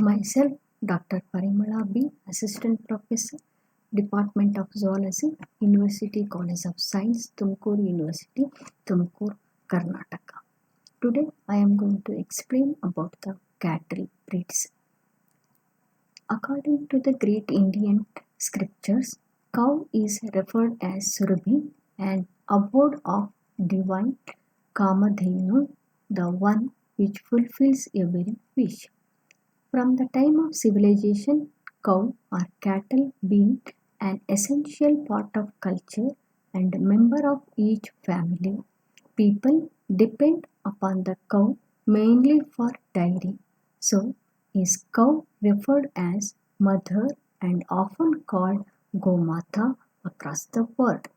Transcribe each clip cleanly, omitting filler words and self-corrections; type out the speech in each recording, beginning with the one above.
Myself, Dr. Parimala B., Assistant Professor, Department of Zoology, University College of Science, Tumkur University, Tumkur, Karnataka. Today, I am going to explain about the cattle breeds. According to the great Indian scriptures, cow is referred as Surabhi, an abode of divine Kamadhenu, the one which fulfills every wish. From the time of civilization, cow or cattle being an essential part of culture and a member of each family, people depend upon the cow mainly for dairy. So, is cow referred as mother and often called Gomata across the world.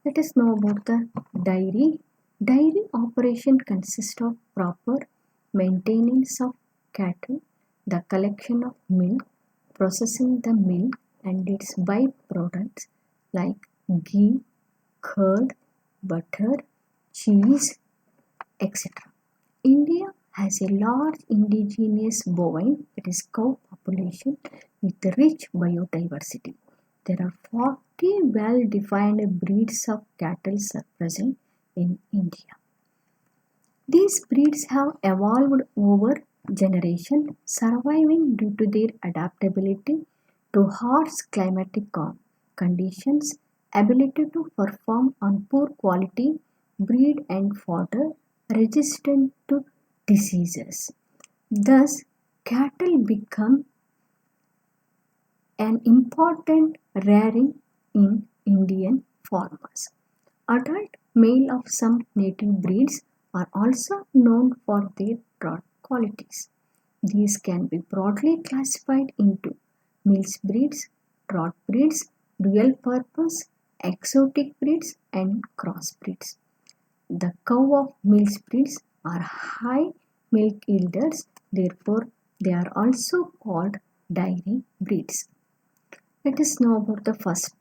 Let us know about the dairy. Dairy operation consists of proper maintenance of cattle, the collection of milk, processing the milk and its byproducts like ghee, curd, butter, cheese, etc. India has a large indigenous bovine, that is cow population with rich biodiversity. There are 40 well defined breeds of cattle present in India. These breeds have evolved over generations, surviving due to their adaptability to harsh climatic conditions, ability to perform on poor quality breed and fodder, resistant to diseases. Thus, cattle become an important rearing in Indian farmers. Adult male of some native breeds are also known for their broad qualities. These can be broadly classified into mixed breeds, draught breeds, dual purpose, exotic breeds, and crossbreeds. The cow of mixed breeds are high milk yielders, therefore, they are also called dairy breeds. Let us know about the first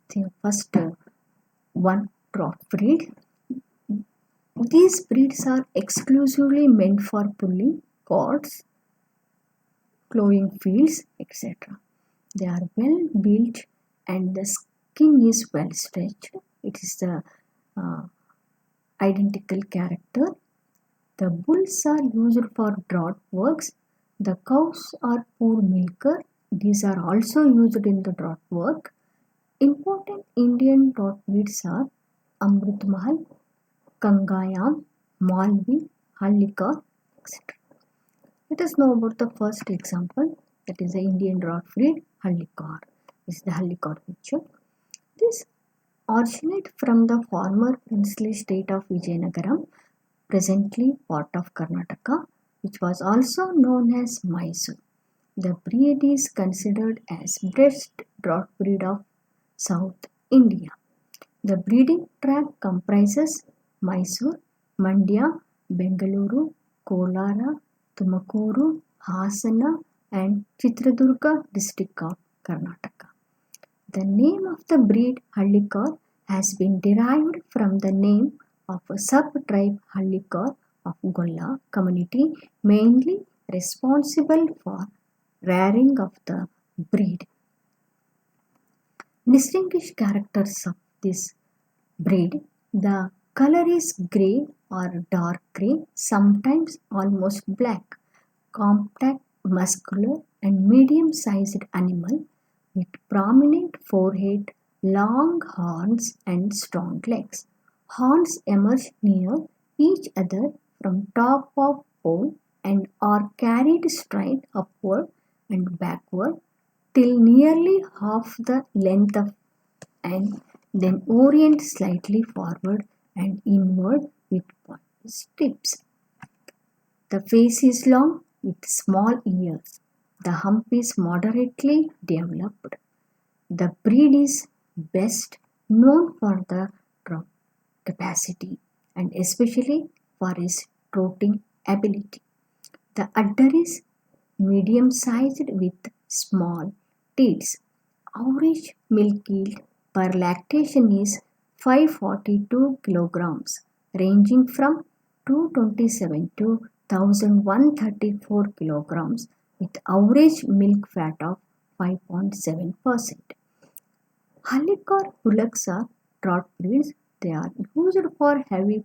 one draught breed. These breeds are exclusively meant for pulling cords, plowing fields, etc. They are well built and the skin is well stretched. It is the uh, identical character. The bulls are used for draught works. The cows are poor milker. These are also used in the draught work. Important Indian draught breeds are Amrit Mahal, Kangayam, Malvi, Hallikar, etc. Let us know about the first example, that is the Indian draught breed Hallikar. This is the Hallikar picture. This originates from the former princely state of Vijayanagaram, presently part of Karnataka, which was also known as Mysore. The breed is considered as best draught breed of South India. The breeding tract comprises Mysore, Mandya, Bengaluru, Kolara, Tumakuru, Hasana and Chitradurga district of Karnataka. The name of the breed Hallikar has been derived from the name of a sub-tribe Hallikar of Golla community, mainly responsible for rearing of the breed. Distinguished characters of this breed: the color is grey or dark grey, sometimes almost black, compact, muscular, and medium sized animal with prominent forehead, long horns, and strong legs. Horns emerge near each other from top of pole and are carried straight upward and backward till nearly half the length of and then orient slightly forward and inward with pointed tips. The face is long with small ears. The hump is moderately developed. The breed is best known for the trot capacity and especially for its trotting ability. The udder is medium sized with small teats. Average milk yield per lactation is 542 kilograms, ranging from 227 to 1134 kilograms with average milk fat of 5.7%. Hallikar bullocks are drought breeds. They are used for heavy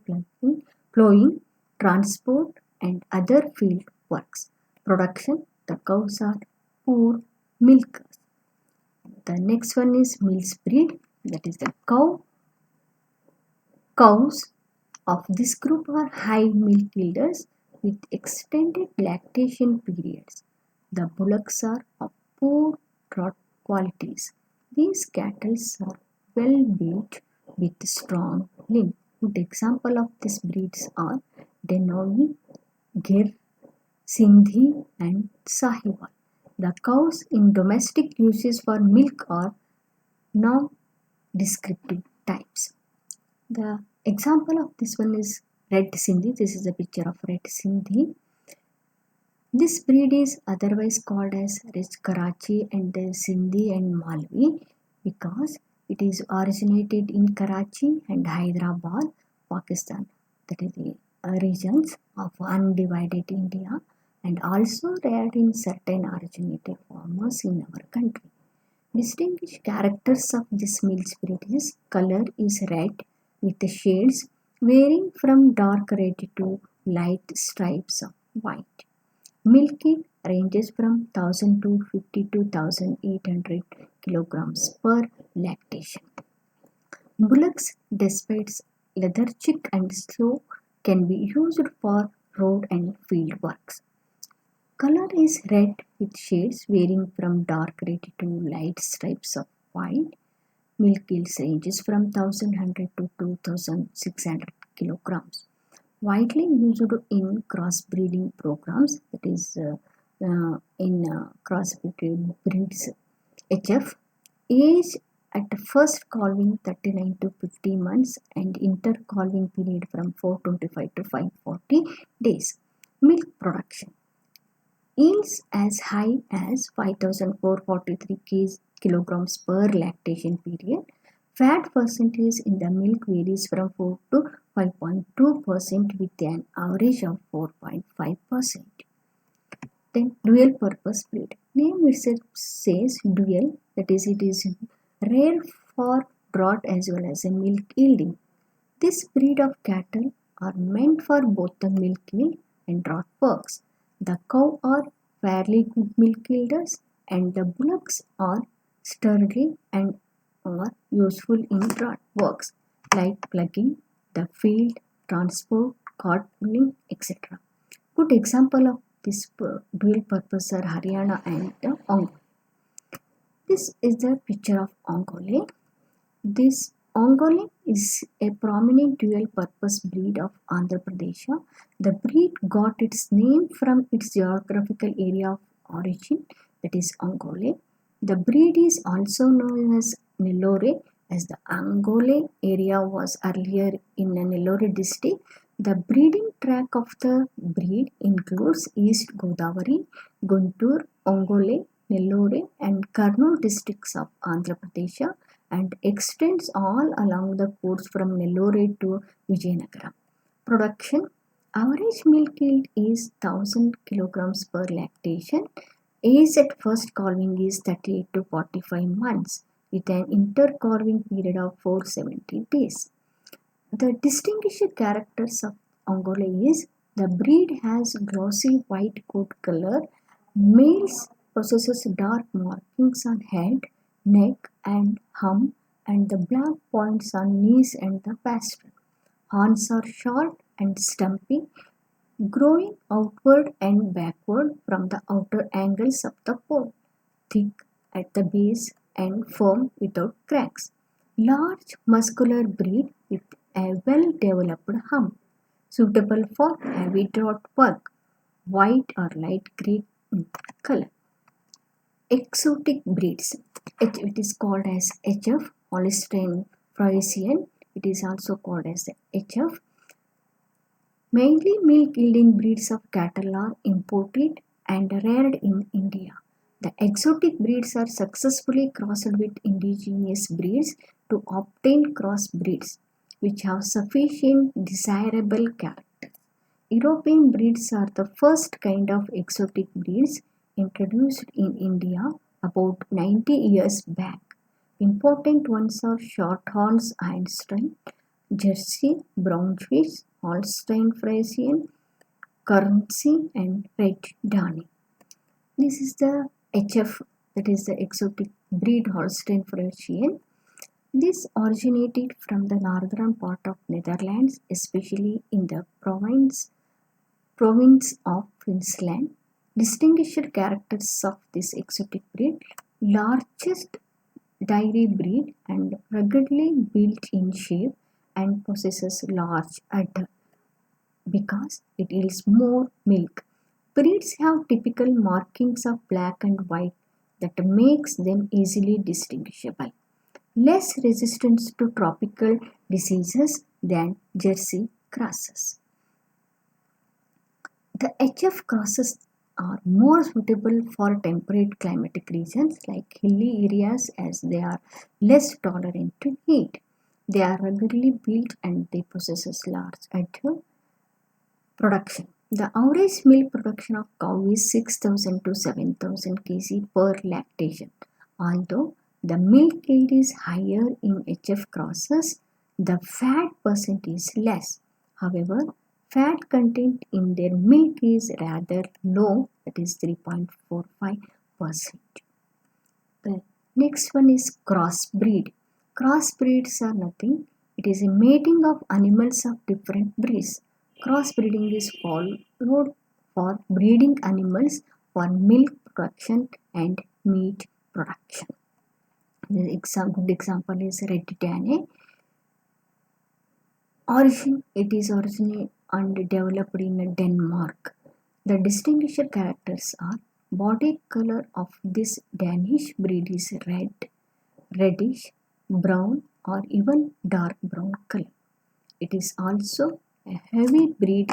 plowing, transport, and other field works. Production, the cows are poor milkers. The next one is Mills breed, that is the cows of this group are high milk yielders with extended lactation periods. The bullocks are of poor draught qualities. These cattle are well built with strong limbs. Good example of these breeds are Denovi, Gir, Sindhi, and Sahiwal. The cows in domestic uses for milk are non-descriptive types. The example of this one is Red Sindhi. This is a picture of Red Sindhi. This breed is otherwise called as Red Karachi and Sindhi and Malvi because it is originated in Karachi and Hyderabad, Pakistan. That is the regions of undivided India, and also rare in certain originated farmers in our country. Distinguished characters of this Mills breed is color is red with the shades varying from dark red to light stripes of white. Milk yield ranges from 1000 to 52,800 kilograms per lactation. Bullocks, despite lethargic and slow, can be used for road and field works. Color is red with shades varying from dark red to light stripes of white. Milk yield ranges from 1100 to 2600 kilograms. Widely used in crossbreeding programs, that is in crossbreed breeds HF. Age at first calving 39 to 50 months and intercalving period from 425 to 540 days. Milk production. Yields as high as 5,443 kilograms per lactation period. Fat percentage in the milk varies from 4 to 5.2% with an average of 4.5%. Then dual purpose breed. Name itself says dual, that is, it is rare for draught as well as a milk yielding. This breed of cattle are meant for both the milk yield and draught works. The cow are fairly good milk yielders and the bullocks are sturdy and are useful in draught works like plugging, the field, transport, cart pulling, etc. Good example of this dual purpose are Haryana and Ongole. This is the picture of Ongole. This Ongole is a prominent dual-purpose breed of Andhra Pradesh. The breed got its name from its geographical area of origin, that is Ongole. The breed is also known as Nellore, as the Ongole area was earlier in Nellore district. The breeding tract of the breed includes East Godavari, Guntur, Ongole, Nellore, and Kurnool districts of Andhra Pradesh and extends all along the coast from Nellore to Vijayanagara. Production. Average milk yield is 1000 kilograms per lactation. Age at first calving is 38 to 45 months with an intercalving period of 470 days. The distinguishing characters of Ongole is the breed has glossy white coat color. Males possesses dark markings on head, neck and hump and the black points on knees and the pastern. Horns are short and stumpy, growing outward and backward from the outer angles of the pole, thick at the base and firm without cracks. Large muscular breed with a well-developed hump, suitable for heavy draught work, white or light grey in color. Exotic breeds. It is called as HF, Holstein Friesian. It is also called as HF. Mainly milk yielding breeds of cattle are imported and reared in India. The exotic breeds are successfully crossed with indigenous breeds to obtain cross breeds which have sufficient desirable character. European breeds are the first kind of exotic breeds introduced in India about 90 years back. Important ones are Shorthorns Einstein, Jersey, Brownfish, Holstein Friesian, Guernsey, and Red Dane. This is the HF, that is the exotic breed Holstein Friesian. This originated from the northern part of Netherlands, especially in the province of Friesland. Distinguished characters of this exotic breed: largest dairy breed and ruggedly built in shape and possesses large udder because it yields more milk. Breeds have typical markings of black and white that makes them easily distinguishable. Less resistance to tropical diseases than Jersey crosses. The HF crosses are more suitable for temperate climatic regions like hilly areas as they are less tolerant to heat. They are ruggedly built and they possess large udder production. The average milk production of cow is 6,000 to 7,000 kg per lactation. Although the milk yield is higher in HF crosses, the fat percent is less. However, fat content in their milk is rather low, that is 3.45%. The next one is crossbreed. Crossbreeds are nothing. It is a mating of animals of different breeds. Crossbreeding is followed for breeding animals for milk production and meat production. The good example is Red Dane. It is originated and developed in Denmark. The distinguished characters are: body color of this Danish breed is red, reddish, brown, or even dark brown color. It is also a heavy breed,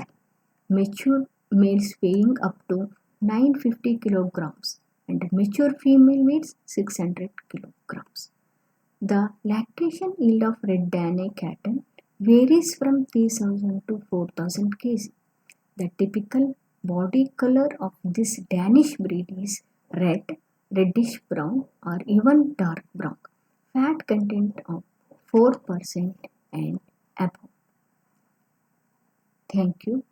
mature males weighing up to 950 kilograms and mature female weighs 600 kilograms. The lactation yield of Red Dane cattle varies from 3,000 to 4,000 kg. The typical body color of this Danish breed is red, reddish brown, or even dark brown. Fat content of 4% and above. Thank you.